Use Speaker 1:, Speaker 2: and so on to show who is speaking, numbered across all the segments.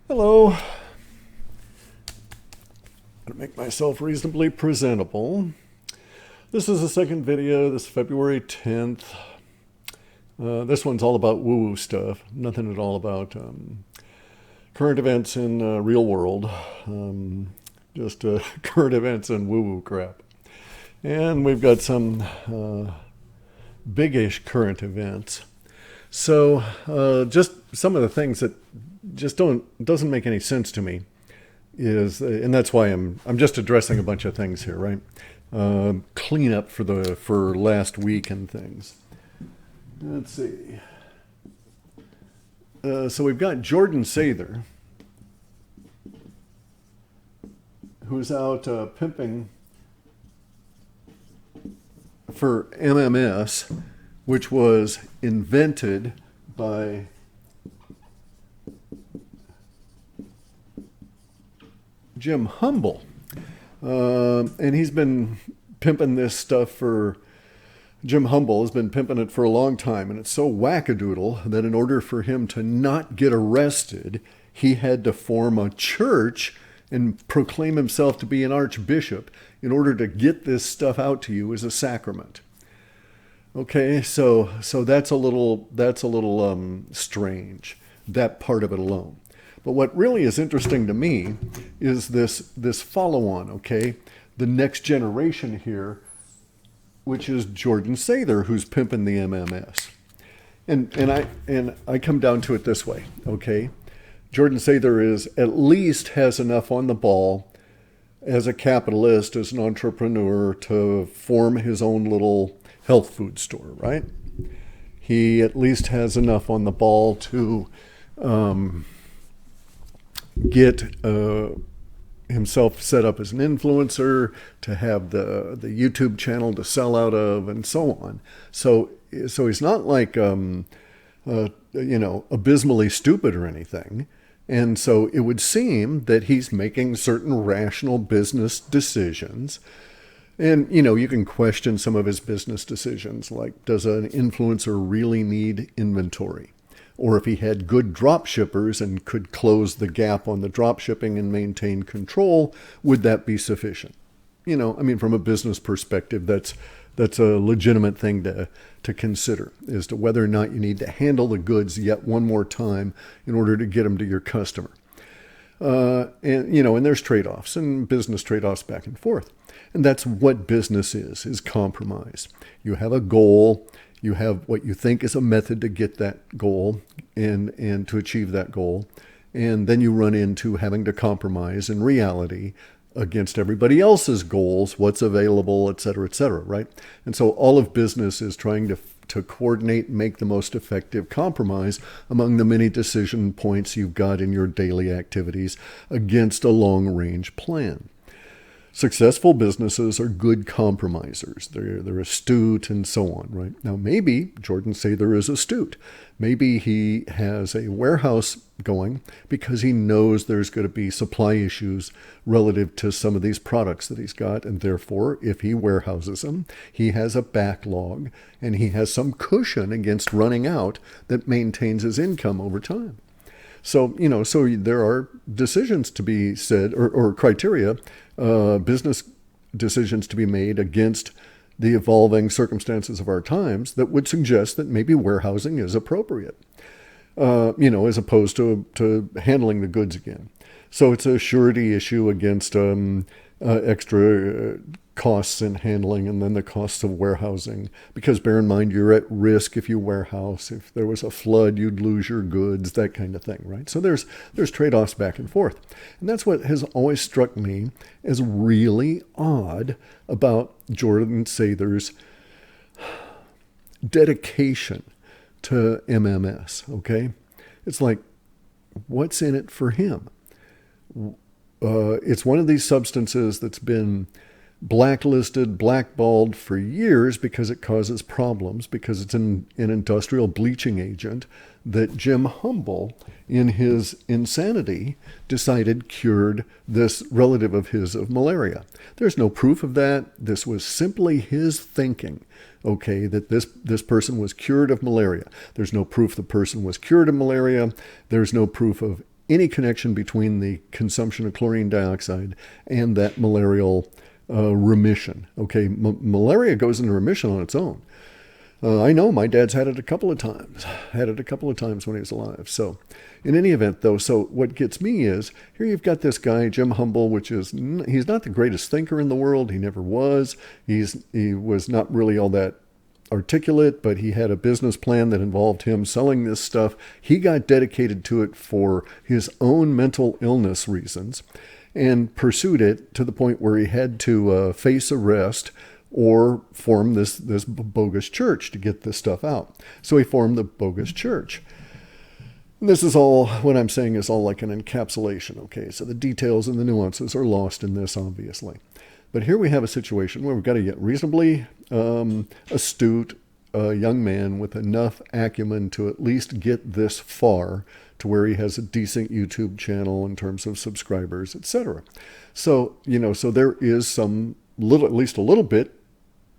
Speaker 1: Hello. Gotta make myself reasonably presentable. This is the second video. This is February 10th. This one's all about woo-woo stuff. Nothing at all about current events in real world. Just current events and woo-woo crap. And we've got some big-ish current events. So just some of the things that just doesn't make any sense to me is, and that's why I'm just addressing a bunch of things here, right? Cleanup for last week and things. Let's see. So we've got Jordan Sather, who's out pimping for MMS, which was invented by Jim Humble. And he's been pimping this stuff for, Jim Humble has been pimping it for a long time. And it's so wackadoodle that in order for him to not get arrested, he had to form a church and proclaim himself to be an archbishop in order to get this stuff out to you as a sacrament. Okay, so that's a little strange, that part of it alone. But what really is interesting to me is this follow-on, okay? The next generation here, which is Jordan Sather, who's pimping the MMS. And I come down to it this way, okay? Jordan Sather at least has enough on the ball as a capitalist, as an entrepreneur, to form his own little health food store, right? He at least has enough on the ball to get himself set up as an influencer, to have the YouTube channel to sell out of, and so on. So he's not like abysmally stupid or anything. And so it would seem that he's making certain rational business decisions. And, you can question some of his business decisions, like, does an influencer really need inventory? Or if he had good drop shippers and could close the gap on the drop shipping and maintain control, would that be sufficient? From a business perspective, that's a legitimate thing to consider, as to whether or not you need to handle the goods yet one more time in order to get them to your customer. And there's trade-offs and business trade-offs back and forth. And that's what business is compromise. You have a goal. You have what you think is a method to get that goal and to achieve that goal. And then you run into having to compromise in reality against everybody else's goals, what's available, et cetera, right? And so all of business is trying to coordinate and make the most effective compromise among the many decision points you've got in your daily activities against a long-range plan. Successful businesses are good compromisers. They're astute and so on, right? Now, maybe Jordan Sather is astute. Maybe he has a warehouse going because he knows there's going to be supply issues relative to some of these products that he's got. And therefore, if he warehouses them, he has a backlog and he has some cushion against running out that maintains his income over time. So there are decisions to be said, or criteria, business decisions to be made against the evolving circumstances of our times that would suggest that maybe warehousing is appropriate, as opposed to handling the goods again. So it's a surety issue against extra costs in handling and then the costs of warehousing. Because bear in mind, you're at risk if you warehouse. If there was a flood, you'd lose your goods, that kind of thing, right? So there's trade-offs back and forth. And that's what has always struck me as really odd about Jordan Sather's dedication to MMS, okay? It's like, what's in it for him? It's one of these substances that's been blacklisted, blackballed for years because it causes problems, because it's an industrial bleaching agent that Jim Humble, in his insanity, decided cured this relative of his of malaria. There's no proof of that. This was simply his thinking, okay, that this person was cured of malaria. There's no proof the person was cured of malaria. There's no proof of any connection between the consumption of chlorine dioxide and that malarial remission. Okay, malaria goes into remission on its own. I know my dad's had it a couple of times. Had it a couple of times when he was alive. So, in any event, though, so what gets me is here you've got this guy Jim Humble, he's not the greatest thinker in the world. He never was. He was not really all that articulate, but he had a business plan that involved him selling this stuff. He got dedicated to it for his own mental illness reasons, and pursued it to the point where he had to face arrest or form this bogus church to get this stuff out. So he formed the bogus church. And this is all, what I'm saying is all like an encapsulation, okay? So the details and the nuances are lost in this, obviously. But here we have a situation where we've got a reasonably astute young man with enough acumen to at least get this far to where he has a decent YouTube channel in terms of subscribers, etc. So, so there is at least a little bit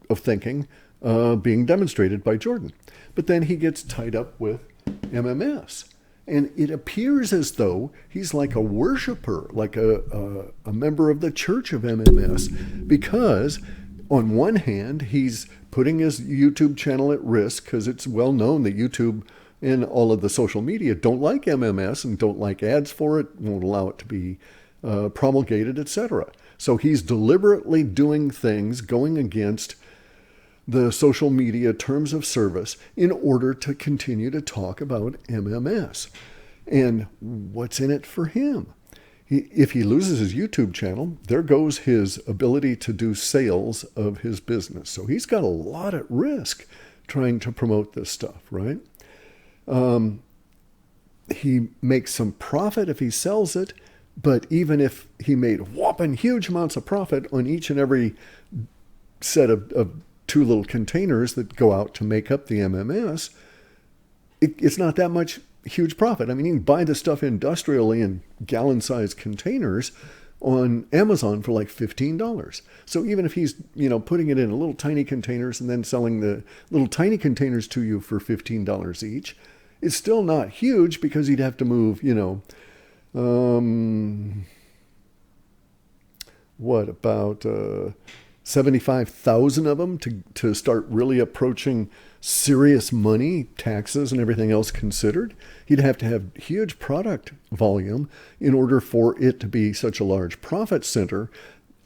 Speaker 1: of thinking being demonstrated by Jordan. But then he gets tied up with MMS. And it appears as though he's like a worshiper, like a member of the church of MMS, because on one hand, he's putting his YouTube channel at risk because it's well known that YouTube and all of the social media don't like MMS and don't like ads for it, won't allow it to be promulgated, etc. So he's deliberately doing things going against the social media terms of service in order to continue to talk about MMS. And what's in it for him? If he loses his YouTube channel, there goes his ability to do sales of his business. So he's got a lot at risk trying to promote this stuff, right? He makes some profit if he sells it, but even if he made whopping huge amounts of profit on each and every set of two little containers that go out to make up the MMS, it's not that much huge profit. I mean, you can buy the stuff industrially in gallon-sized containers on Amazon for like $15. So even if he's, putting it in little tiny containers and then selling the little tiny containers to you for $15 each, it's still not huge because he'd have to move, what about 75,000 of them to start really approaching serious money, taxes and everything else considered. He'd have to have huge product volume in order for it to be such a large profit center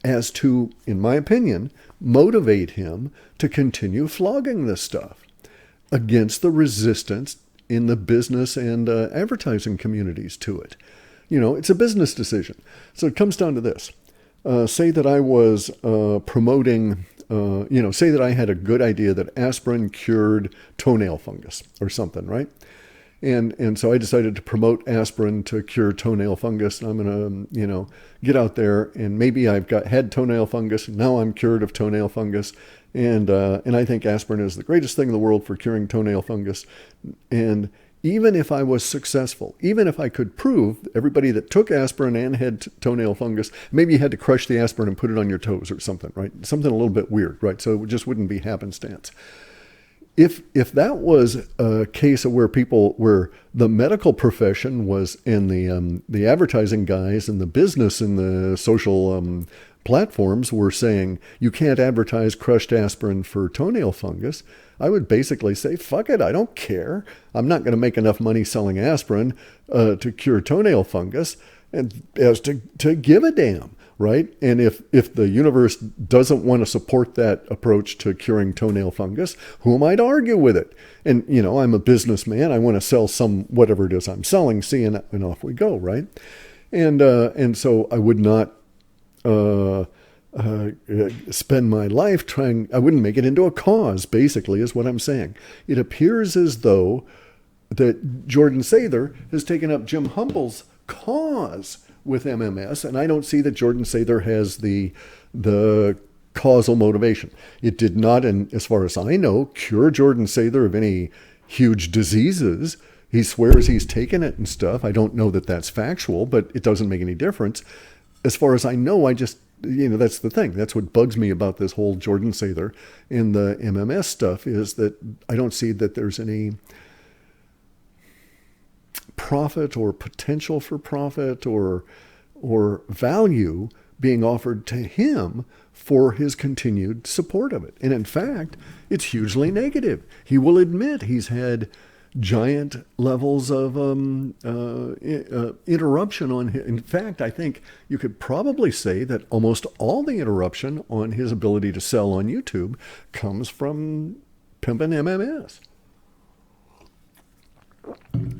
Speaker 1: as to, in my opinion, motivate him to continue flogging this stuff against the resistance in the business and advertising communities to it. It's a business decision. So it comes down to this. Say that I was promoting, say that I had a good idea that aspirin cured toenail fungus or something, right? And so I decided to promote aspirin to cure toenail fungus. And I'm going to, get out there and maybe I've had toenail fungus. And now I'm cured of toenail fungus. And I think aspirin is the greatest thing in the world for curing toenail fungus. And even if I was successful, even if I could prove everybody that took aspirin and had toenail fungus, maybe you had to crush the aspirin and put it on your toes or something, right? Something a little bit weird, right? So it just wouldn't be happenstance. If that was a case of where the medical profession was, and the advertising guys and the business and the social platforms were saying you can't advertise crushed aspirin for toenail fungus, I would basically say, fuck it, I don't care. I'm not going to make enough money selling aspirin to cure toenail fungus and as to give a damn, right? And if the universe doesn't want to support that approach to curing toenail fungus, who am I to argue with it? And, I'm a businessman. I want to sell whatever it is I'm selling, and off we go, right? And so I would not spend my life I wouldn't make it into a cause, basically, is what I'm saying. It appears as though that Jordan Sather has taken up Jim Humble's cause with MMS, and I don't see that Jordan Sather has the causal motivation. It did not, and as far as I know, cure Jordan Sather of any huge diseases. He swears he's taken it and stuff. I don't know that that's factual, but it doesn't make any difference. As far as I know, I just, that's the thing. That's what bugs me about this whole Jordan Sather and the MMS stuff, is that I don't see that there's any profit or potential for profit or value being offered to him for his continued support of it. And in fact, it's hugely negative. He will admit he's had giant levels of interruption on him. In fact, I think you could probably say that almost all the interruption on his ability to sell on YouTube comes from pimping MMS.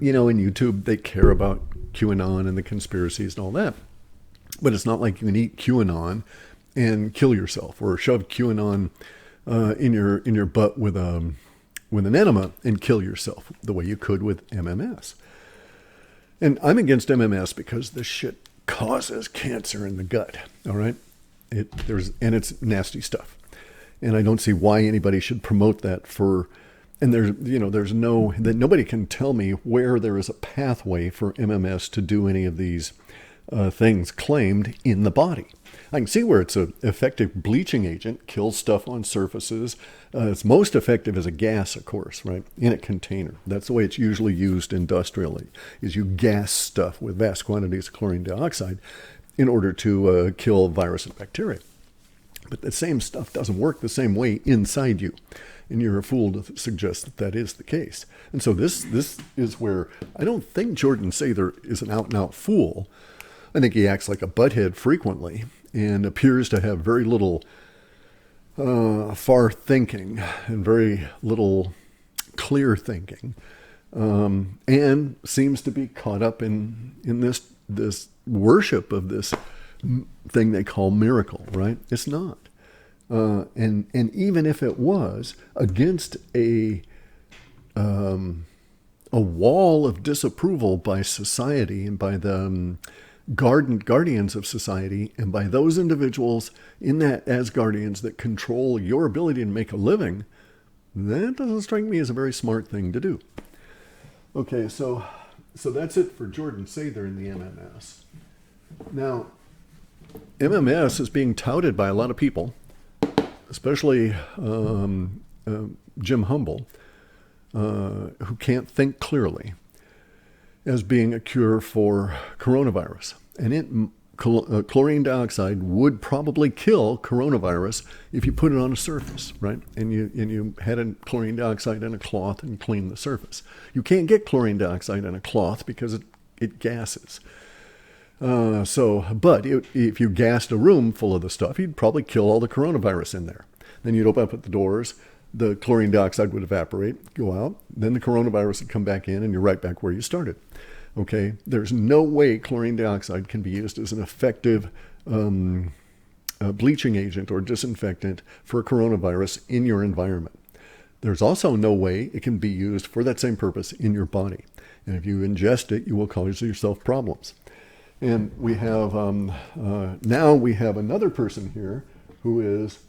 Speaker 1: You know, in YouTube, they care about QAnon and the conspiracies and all that. But it's not like you can eat QAnon and kill yourself, or shove QAnon in your butt with an enema and kill yourself the way you could with MMS. And I'm against MMS because this shit causes cancer in the gut. All right, it's nasty stuff, and I don't see why anybody should promote that for. And nobody can tell me where there is a pathway for MMS to do any of these things claimed in the body. I can see where it's an effective bleaching agent, kills stuff on surfaces. It's most effective as a gas, of course, right, in a container. That's the way it's usually used industrially, is you gas stuff with vast quantities of chlorine dioxide in order to kill virus and bacteria. But the same stuff doesn't work the same way inside you. And you're a fool to suggest that that is the case. And so this is where I don't think Jordan Sather is an out-and-out fool. I think he acts like a butthead frequently and appears to have very little far thinking and very little clear thinking, and seems to be caught up in this worship of this thing they call miracle, right? It's not. And even if it was, against a wall of disapproval by society and by the guardians of society and by those individuals in that as guardians that control your ability to make a living, that doesn't strike me as a very smart thing to do. Okay, so that's it for Jordan Sather in the MMS. Now, MMS is being touted by a lot of people, especially Jim Humble, who can't think clearly, as being a cure for coronavirus. And chlorine dioxide would probably kill coronavirus if you put it on a surface, right? And you had a chlorine dioxide in a cloth and cleaned the surface. You can't get chlorine dioxide in a cloth because it gases. But if you gassed a room full of the stuff, you'd probably kill all the coronavirus in there. Then you'd open up the doors, the chlorine dioxide would evaporate, go out, then the coronavirus would come back in, and you're right back where you started. Okay, there's no way chlorine dioxide can be used as an effective bleaching agent or disinfectant for coronavirus in your environment. There's also no way it can be used for that same purpose in your body. And if you ingest it, you will cause yourself problems. And we have, now we have another person here who is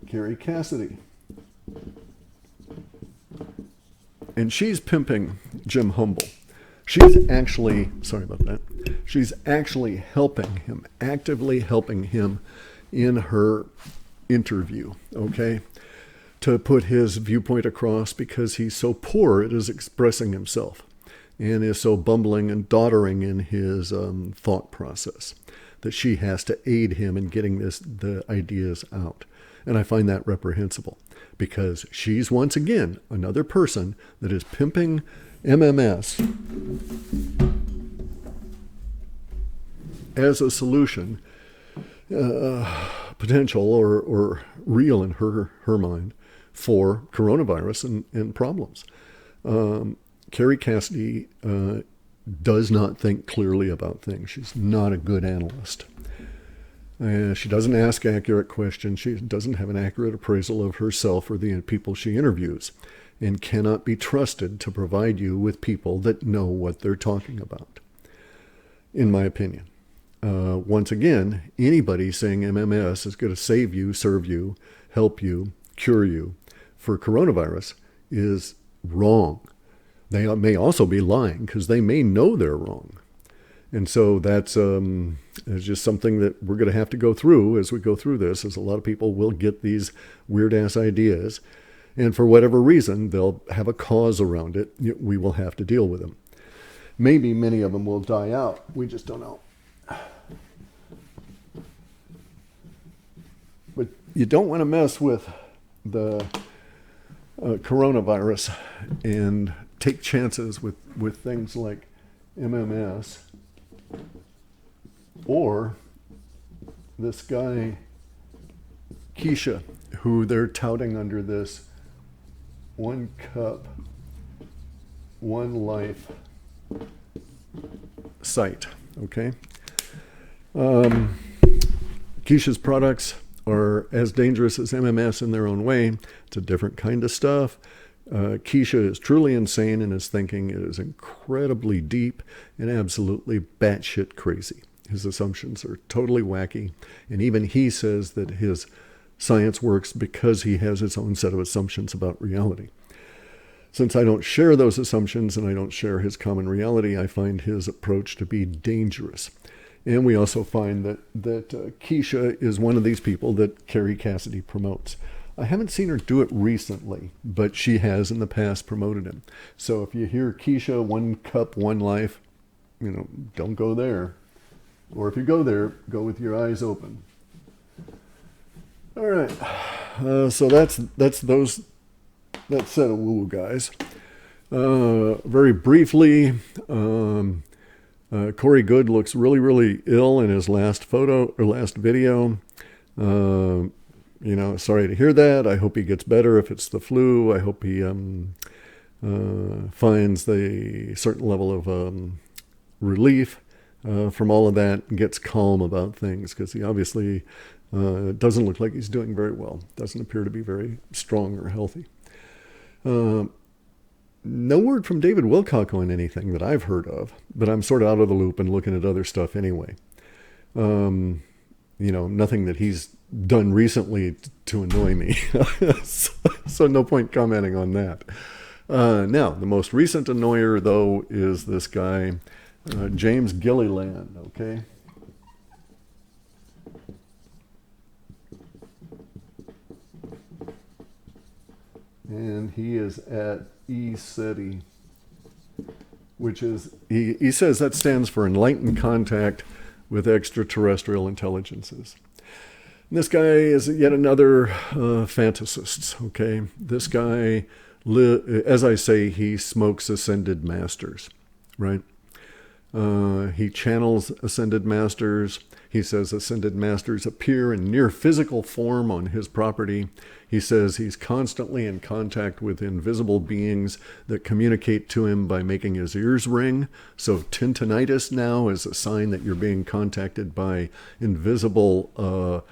Speaker 1: Carrie Cassidy. And she's pimping Jim Humble. She's actually, sorry about that, she's actually helping him, actively helping him in her interview, okay, to put his viewpoint across because he's so poor at his expressing himself and is so bumbling and doddering in his thought process that she has to aid him in getting the ideas out. And I find that reprehensible because she's once again another person that is pimping MMS as a solution, potential or real in her mind for coronavirus and problems. Carrie Cassidy does not think clearly about things. She's not a good analyst. She doesn't ask accurate questions. She doesn't have an accurate appraisal of herself or the people she interviews, and cannot be trusted to provide you with people that know what they're talking about, in my opinion. Once again, anybody saying MMS is going to save you, serve you, help you, cure you for coronavirus is wrong. They may also be lying because they may know they're wrong. And so that's just something that we're going to have to go through as we go through this, as a lot of people will get these weird-ass ideas. And for whatever reason, they'll have a cause around it. We will have to deal with them. maybe many of them will die out. We just don't know. But you don't want to mess with the coronavirus and take chances with things like MMS or this guy Keisha, who they're touting under this 1 cup, 1 life site. Okay. Keisha's products are as dangerous as MMS in their own way. It's a different kind of stuff. Keisha is truly insane in his thinking. It is incredibly deep and absolutely batshit crazy. His assumptions are totally wacky. And even he says that his science works because he has his own set of assumptions about reality. Since I don't share those assumptions and I don't share his common reality, I find his approach to be dangerous. And we also find that Keisha is one of these people that Carrie Cassidy promotes. I haven't seen her do it recently, but she has in the past promoted him. So if you hear Keisha, 1 cup, 1 life, don't go there. Or if you go there, go with your eyes open. All right. So that's that set of woo guys. Very briefly, Corey Good looks really, really ill in his last photo or last video. Sorry to hear that. I hope he gets better if it's the flu. I hope he finds the certain level of relief from all of that and gets calm about things, because he obviously doesn't look like he's doing very well. Doesn't appear to be very strong or healthy. No word from David Wilcock on anything that I've heard of, but I'm sort of out of the loop and looking at other stuff anyway. Nothing that he's done recently to annoy me. so no point commenting on that. Now, the most recent annoyer, though, is this guy, James Gililland, okay? And he is at ESETI, which is, he says that stands for Enlightened Contact with Extraterrestrial Intelligences. And this guy is yet another fantasist, okay? This guy, as I say, he smokes ascended masters, right? He channels ascended masters. He says ascended masters appear in near physical form on his property. He says he's constantly in contact with invisible beings that communicate to him by making his ears ring. So tinnitus now is a sign that you're being contacted by invisible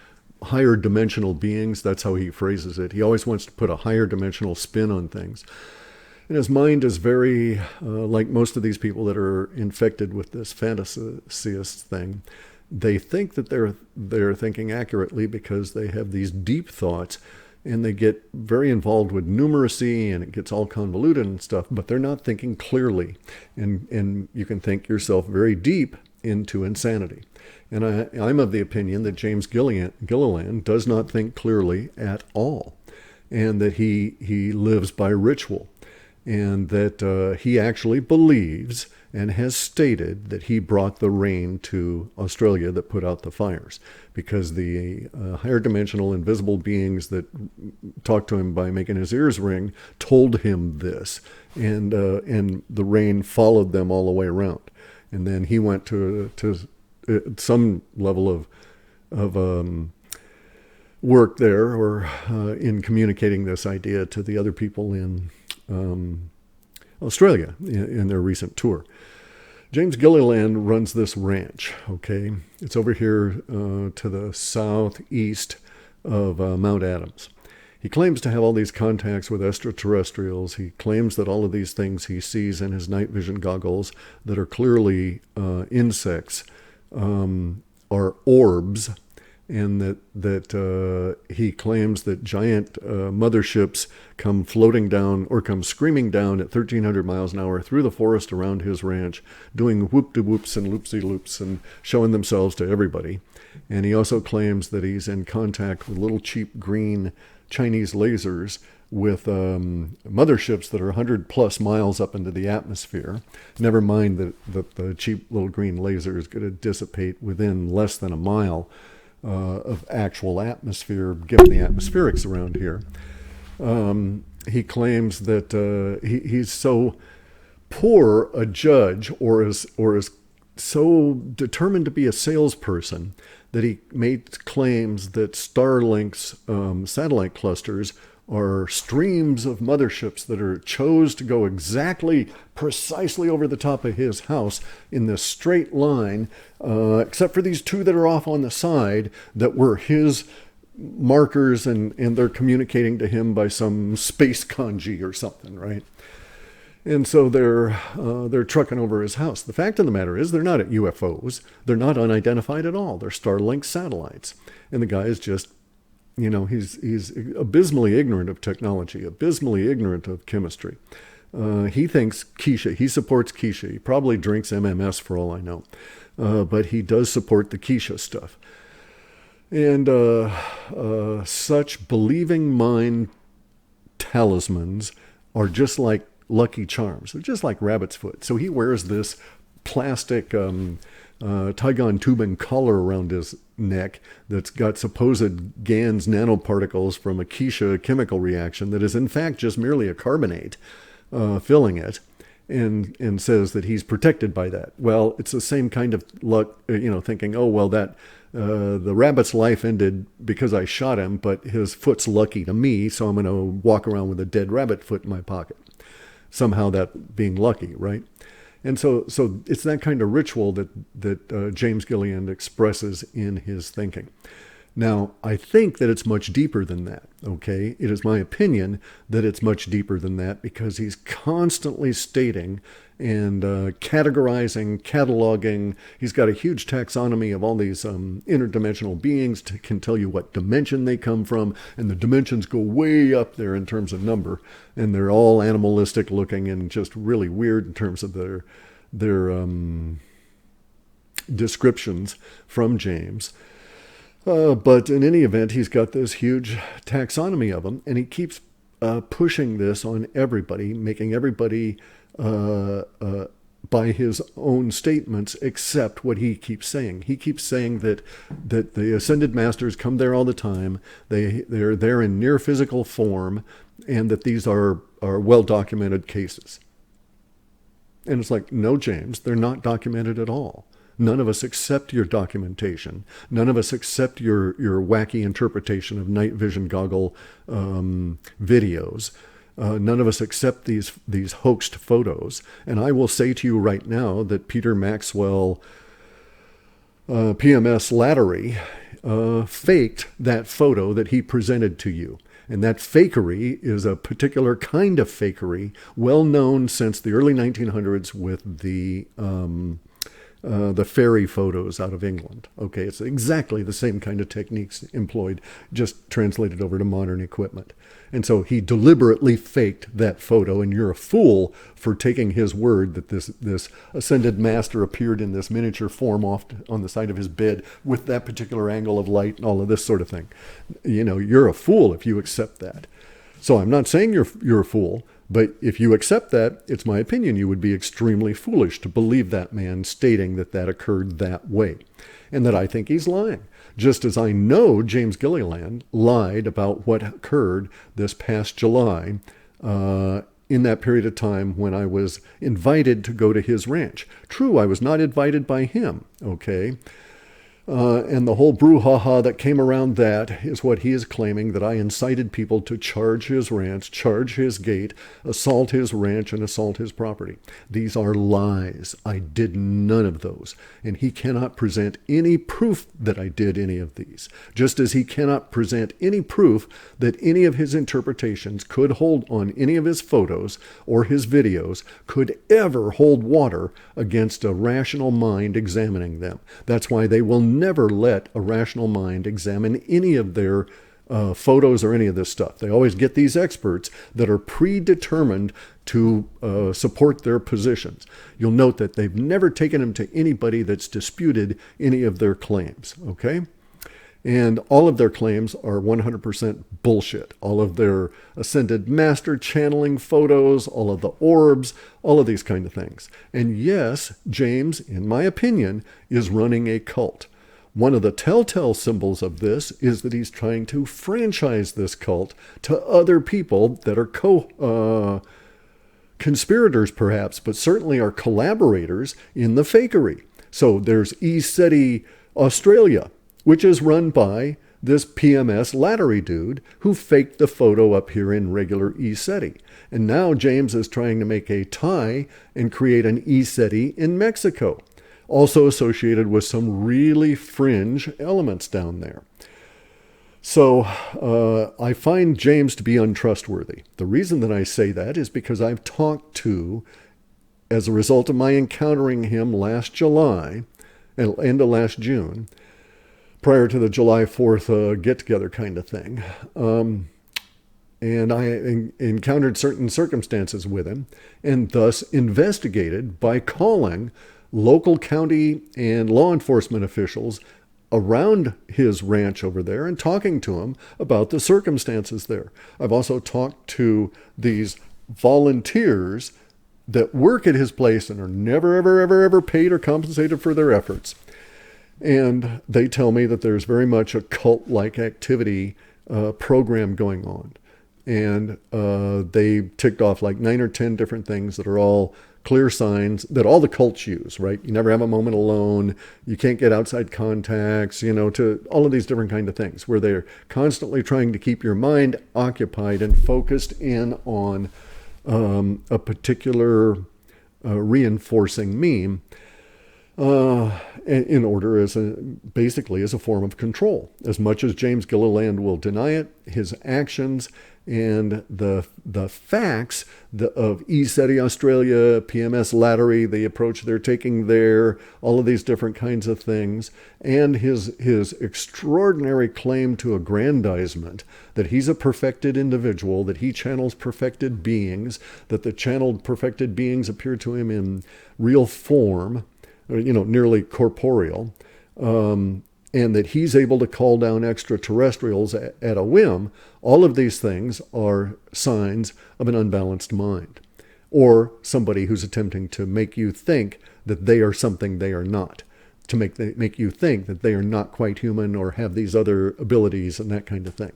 Speaker 1: higher dimensional beings. That's how he phrases it. He always wants to put a higher dimensional spin on things. And his mind is very, like most of these people that are infected with this fantasist thing, they think that they're thinking accurately because they have these deep thoughts, and they get very involved with numeracy, and it gets all convoluted and stuff, but they're not thinking clearly. And you can think yourself very deep into insanity. And I'm of the opinion that James Gilliland does not think clearly at all, and that he lives by ritual, and that he actually believes and has stated that he brought the rain to Australia that put out the fires, because the higher dimensional invisible beings that talked to him by making his ears ring told him this, and the rain followed them all the way around. And then he went to some level of work there, or in communicating this idea to the other people in Australia in their recent tour. James Gilliland runs this ranch, okay? It's over here to the southeast of Mount Adams. He claims to have all these contacts with extraterrestrials. He claims that all of these things he sees in his night vision goggles that are clearly insects are orbs, and that he claims that giant motherships come floating down or come screaming down at 1,300 miles an hour through the forest around his ranch, doing whoop-de-whoops and loopsy-loops and showing themselves to everybody. And he also claims that he's in contact with little cheap green Chinese lasers with motherships that are 100 plus miles up into the atmosphere. Never mind that the cheap little green laser is going to dissipate within less than a mile of actual atmosphere, given the atmospherics around here. He claims that he's so poor a judge, or is so determined to be a salesperson, that he made claims that Starlink's satellite clusters are streams of motherships that are chose to go precisely over the top of his house in this straight line, except for these two that are off on the side that were his markers, and they're communicating to him by some space kanji or something, right? And so they're trucking over his house. The fact of the matter is they're not UFOs. They're not unidentified at all. They're Starlink satellites. And the guy is just, he's abysmally ignorant of technology, abysmally ignorant of chemistry. He thinks Keisha. He supports Keisha. He probably drinks MMS for all I know. But he does support the Keisha stuff. And such believing mind talismans are just like Lucky Charms. They're just like rabbit's foot. So he wears this plastic Tygon Tubin collar around his neck that's got supposed GANs nanoparticles from a Keisha chemical reaction that is in fact just merely a carbonate filling it, and says that he's protected by that. Well, it's the same kind of luck, thinking, oh, well, that the rabbit's life ended because I shot him, but his foot's lucky to me, so I'm going to walk around with a dead rabbit foot in my pocket. Somehow that being lucky, right? And so it's that kind of ritual that James Gilliland expresses in his thinking. Now, I think that it's much deeper than that, okay? It is my opinion that it's much deeper than that, because he's constantly stating and categorizing, cataloging. He's got a huge taxonomy of all these interdimensional beings, can tell you what dimension they come from, and the dimensions go way up there in terms of number, and they're all animalistic looking and just really weird in terms of their descriptions from James. But in any event, he's got this huge taxonomy of them, and he keeps pushing this on everybody, making everybody by his own statements accept what he keeps saying. He keeps saying that the ascended masters come there all the time. They're there in near physical form, and that these are well-documented cases. And it's like, no, James, they're not documented at all. None of us accept your documentation. None of us accept your wacky interpretation of night vision goggle videos. None of us accept these hoaxed photos. And I will say to you right now that Peter Maxwell, PMS Lattery, faked that photo that he presented to you. And that fakery is a particular kind of fakery, well known since the early 1900s with the fairy photos out of England. Okay, it's exactly the same kind of techniques employed, just translated over to modern equipment. And so he deliberately faked that photo, and you're a fool for taking his word that this ascended master appeared in this miniature form off on the side of his bed with that particular angle of light and all of this sort of thing. You're a fool if you accept that. So I'm not saying you're a fool, but if you accept that, it's my opinion you would be extremely foolish to believe that man stating that occurred that way, and that I think he's lying. Just as I know James Gilliland lied about what occurred this past July in that period of time when I was invited to go to his ranch. True, I was not invited by him, okay? And the whole brouhaha that came around that is what he is claiming, that I incited people to charge his ranch, charge his gate, assault his ranch, and assault his property. These are lies. I did none of those. And he cannot present any proof that I did any of these, just as he cannot present any proof that any of his interpretations could hold on any of his photos or his videos could ever hold water against a rational mind examining them. That's why they will never let a rational mind examine any of their photos or any of this stuff. They always get these experts that are predetermined to support their positions. You'll note that they've never taken them to anybody that's disputed any of their claims, okay? And all of their claims are 100% bullshit. All of their ascended master channeling photos, all of the orbs, all of these kind of things. And yes, James, in my opinion, is running a cult. One of the telltale symbols of this is that he's trying to franchise this cult to other people that are conspirators perhaps, but certainly are collaborators in the fakery. So there's ESETI Australia, which is run by this PMS Lattery dude who faked the photo up here in regular ESETI. And now James is trying to make a tie and create an ESETI in Mexico, also associated with some really fringe elements down there. So I find James to be untrustworthy. The reason that I say that is because I've talked to, as a result of my encountering him last July, end of last June, prior to the July 4th get-together kind of thing. And I encountered certain circumstances with him and thus investigated by calling local county and law enforcement officials around his ranch over there and talking to him about the circumstances there. I've also talked to these volunteers that work at his place and are never, ever, ever, ever paid or compensated for their efforts. And they tell me that there's very much a cult-like activity program going on. And they ticked off like 9 or 10 different things that are all clear signs that all the cults use, right? You never have a moment alone. You can't get outside contacts, to all of these different kind of things where they're constantly trying to keep your mind occupied and focused in on a particular reinforcing meme. In order basically as a form of control. As much as James Gililland will deny it, his actions and the facts of ESETI Australia, PMS Lattery, the approach they're taking there, all of these different kinds of things, and his extraordinary claim to aggrandizement, that he's a perfected individual, that he channels perfected beings, that the channeled perfected beings appear to him in real form, nearly corporeal, and that he's able to call down extraterrestrials at a whim. All of these things are signs of an unbalanced mind, or somebody who's attempting to make you think that they are something they are not, to make you think that they are not quite human or have these other abilities and that kind of thing.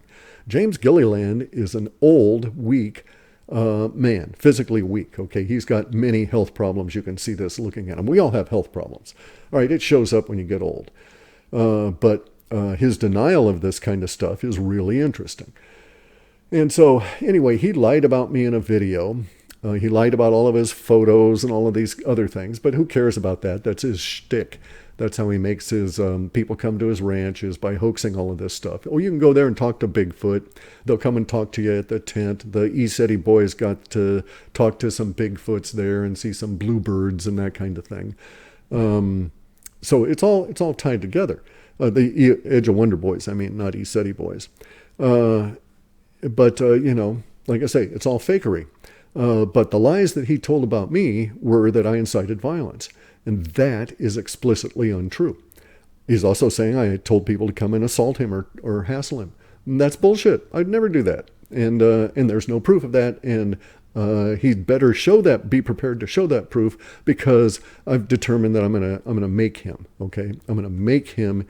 Speaker 1: James Gilliland is an old, weak man, physically weak. Okay, he's got many health problems. You can see this looking at him. We all have health problems. All right, it shows up when you get old. But his denial of this kind of stuff is really interesting. And so, anyway, he lied about me in a video. He lied about all of his photos and all of these other things. But who cares about that? That's his shtick. That's how he makes his people come to his ranches, by hoaxing all of this stuff. Oh, you can go there and talk to Bigfoot. They'll come and talk to you at the tent. The ESETI boys got to talk to some Bigfoots there and see some bluebirds and that kind of thing. So it's all tied together. The Edge of Wonder boys, not ESETI boys. But like I say, it's all fakery. But the lies that he told about me were that I incited violence. And that is explicitly untrue. He's also saying I told people to come and assault him or hassle him. And that's bullshit. I'd never do that. And there's no proof of that. And he'd better be prepared to show that proof, because I've determined that I'm gonna make him. Okay, I'm gonna make him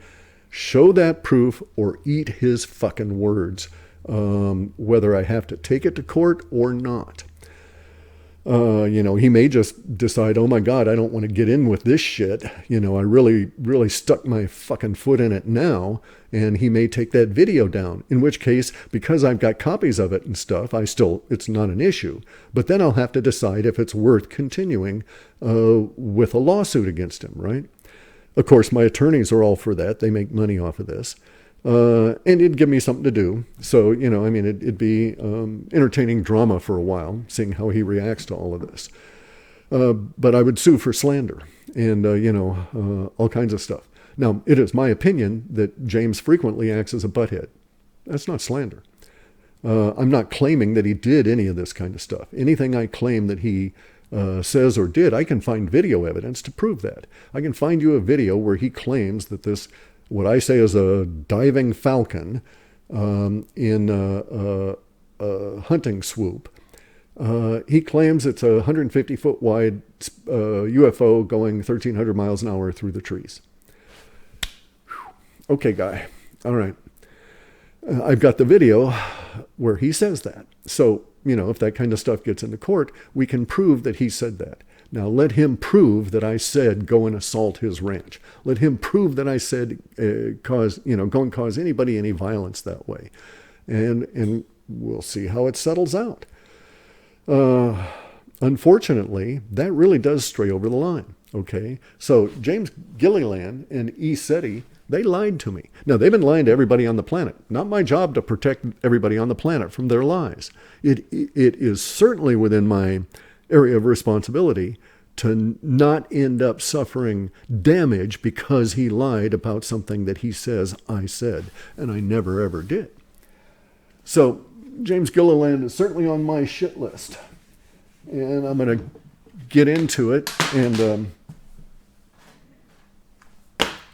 Speaker 1: show that proof or eat his fucking words, whether I have to take it to court or not. He may just decide, oh my God, I don't want to get in with this shit. I really, really stuck my fucking foot in it now. And he may take that video down, in which case, because I've got copies of it and stuff, it's not an issue. But then I'll have to decide if it's worth continuing with a lawsuit against him, right? Of course, my attorneys are all for that. They make money off of this. And it'd give me something to do. So, it'd be entertaining drama for a while, seeing how he reacts to all of this. But I would sue for slander and, all kinds of stuff. Now, it is my opinion that James frequently acts as a butthead. That's not slander. I'm not claiming that he did any of this kind of stuff. Anything I claim that he says or did, I can find video evidence to prove that. I can find you a video where he claims that this, what I say is a diving falcon in a hunting swoop. He claims it's a 150-foot wide UFO going 1,300 miles an hour through the trees. Okay, guy. All right. I've got the video where he says that. So, if that kind of stuff gets into court, we can prove that he said that. Now, let him prove that I said go and assault his ranch. Let him prove that I said go and cause anybody any violence that way. And we'll see how it settles out. Unfortunately, that really does stray over the line. Okay? So, James Gililland and E. SETI, they lied to me. Now, they've been lying to everybody on the planet. Not my job to protect everybody on the planet from their lies. It is certainly within my area of responsibility to not end up suffering damage because he lied about something that he says I said, and I never, ever did. So, James Gililland is certainly on my shit list. And I'm going to get into it and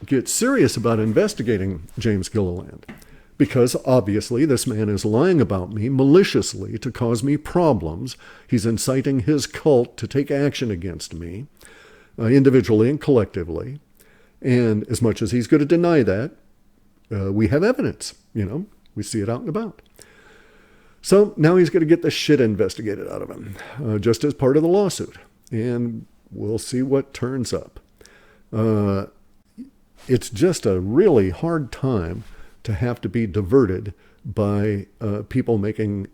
Speaker 1: get serious about investigating James Gililland, because obviously this man is lying about me maliciously to cause me problems. He's inciting his cult to take action against me, individually and collectively. And as much as he's going to deny that, we have evidence, we see it out and about. So now he's going to get the shit investigated out of him, just as part of the lawsuit. And we'll see what turns up. It's just a really hard time to have to be diverted by people making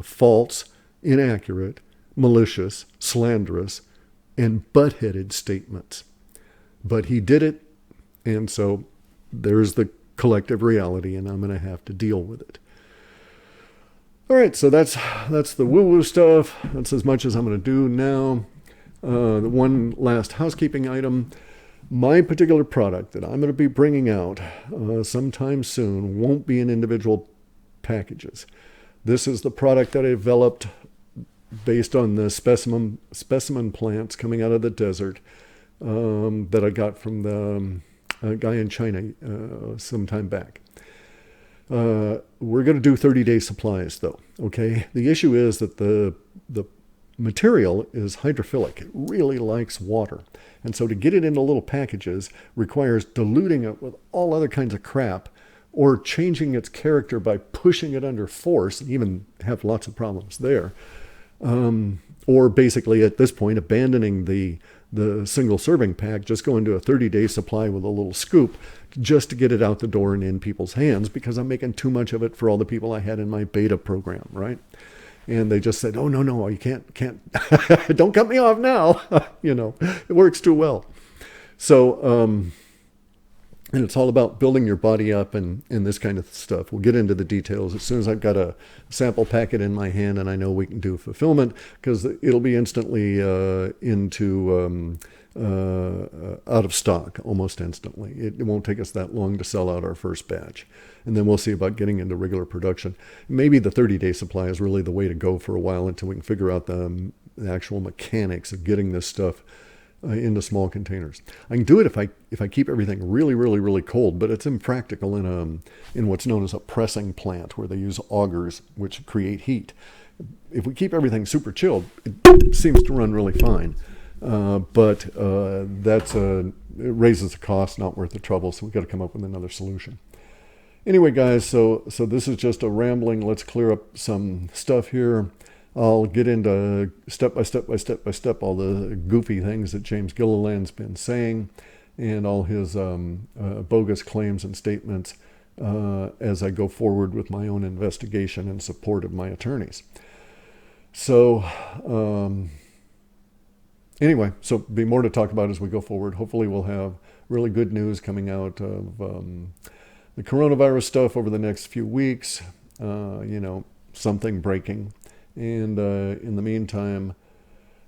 Speaker 1: false, inaccurate, malicious, slanderous, and buttheaded statements. But he did it, and so there's the collective reality, and I'm going to have to deal with it. All right, so that's the woo-woo stuff. That's as much as I'm going to do now. The one last housekeeping item. My particular product that I'm going to be bringing out sometime soon won't be in individual packages. This is the product that I developed based on the specimen plants coming out of the desert that I got from the guy in China some time back. We're going to do 30-day supplies, though. Okay. The issue is that the material is hydrophilic. It really likes water. And so to get it into little packages requires diluting it with all other kinds of crap or changing its character by pushing it under force, and even have lots of problems there. Or basically at this point abandoning the single serving pack, just going to a 30-day supply with a little scoop just to get it out the door and in people's hands, because I'm making too much of it for all the people I had in my beta program, right? And they just said, oh, no, you can't, don't cut me off now. It works too well. So, and it's all about building your body up and this kind of stuff. We'll get into the details as soon as I've got a sample packet in my hand and I know we can do fulfillment, because it'll be instantly out of stock almost instantly. It won't take us that long to sell out our first batch. And then we'll see about getting into regular production. Maybe the 30-day supply is really the way to go for a while until we can figure out the actual mechanics of getting this stuff into small containers. I can do it if I keep everything really, really, really cold, but it's impractical in what's known as a pressing plant, where they use augers which create heat. If we keep everything super chilled, it seems to run really fine. But it raises the cost, not worth the trouble, so we've got to come up with another solution. Anyway, guys, so this is just a rambling. Let's clear up some stuff here. I'll get into step by step all the goofy things that James Gilliland's been saying and all his bogus claims and statements as I go forward with my own investigation in support of my attorneys. So anyway, so be more to talk about as we go forward. Hopefully we'll have really good news coming out of the coronavirus stuff over the next few weeks, something breaking. And in the meantime,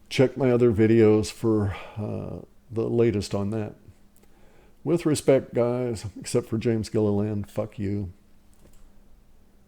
Speaker 1: check my other videos for the latest on that. With respect, guys, except for James Gilliland, fuck you.